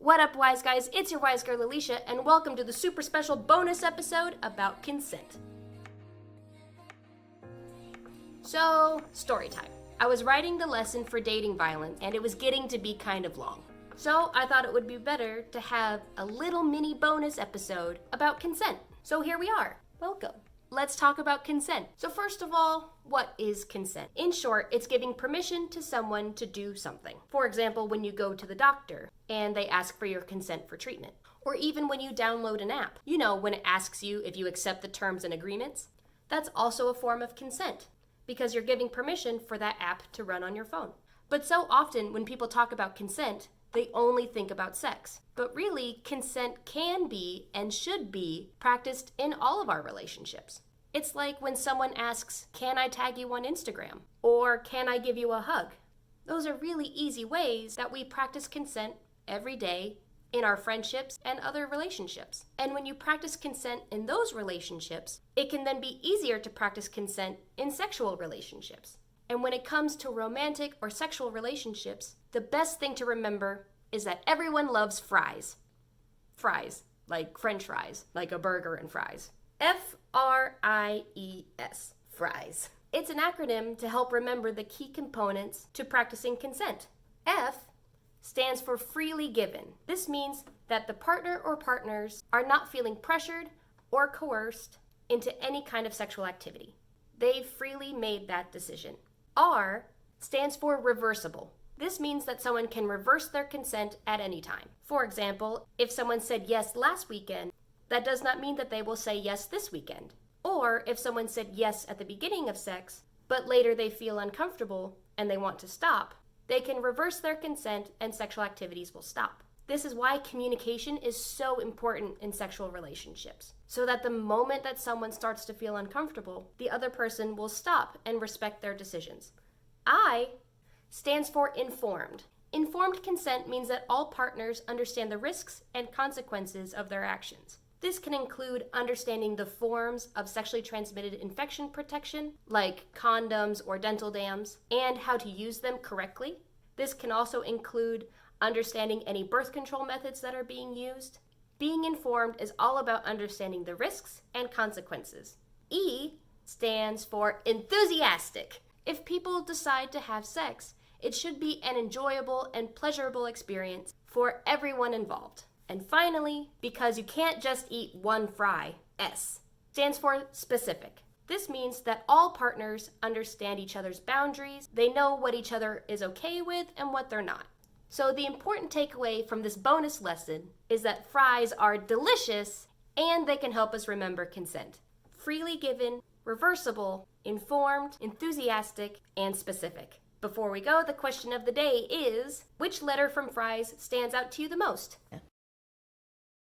What up, wise guys? It's your wise girl Alicia, and welcome to the super special bonus episode about consent. So, story time. I was writing the lesson for dating violence, and it was getting to be kind of long. So I thought it would be better to have a little mini bonus episode about consent. So here we are. Welcome. Let's talk about consent. So first of all, what is consent? In short, it's giving permission to someone to do something. For example, when you go to the doctor and they ask for your consent for treatment. Or even when you download an app. You know, when it asks you if you accept the terms and agreements. That's also a form of consent because you're giving permission for that app to run on your phone. But so often when people talk about consent, they only think about sex. But really, consent can be and should be practiced in all of our relationships. It's like when someone asks, "Can I tag you on Instagram?" Or "Can I give you a hug?" Those are really easy ways that we practice consent every day in our friendships and other relationships. And when you practice consent in those relationships, it can then be easier to practice consent in sexual relationships. And when it comes to romantic or sexual relationships, the best thing to remember is that everyone loves fries. Fries, like French fries, like a burger and fries. F-R-I-E-S, fries. It's an acronym to help remember the key components to practicing consent. F stands for freely given. This means that the partner or partners are not feeling pressured or coerced into any kind of sexual activity. They've freely made that decision. R stands for reversible. This means that someone can reverse their consent at any time. For example, if someone said yes last weekend, that does not mean that they will say yes this weekend. Or if someone said yes at the beginning of sex, but later they feel uncomfortable and they want to stop, they can reverse their consent and sexual activities will stop. This is why communication is so important in sexual relationships, so that the moment that someone starts to feel uncomfortable, the other person will stop and respect their decisions. I stands for informed. Informed consent means that all partners understand the risks and consequences of their actions. This can include understanding the forms of sexually transmitted infection protection, like condoms or dental dams, and how to use them correctly. This can also include understanding any birth control methods that are being used. Being informed is all about understanding the risks and consequences. E stands for enthusiastic. If people decide to have sex, it should be an enjoyable and pleasurable experience for everyone involved. And finally, because you can't just eat one fry, S stands for specific. This means that all partners understand each other's boundaries, they know what each other is okay with and what they're not. So the important takeaway from this bonus lesson is that fries are delicious and they can help us remember consent. Freely given, reversible, informed, enthusiastic, and specific. Before we go, the question of the day is, which letter from fries stands out to you the most?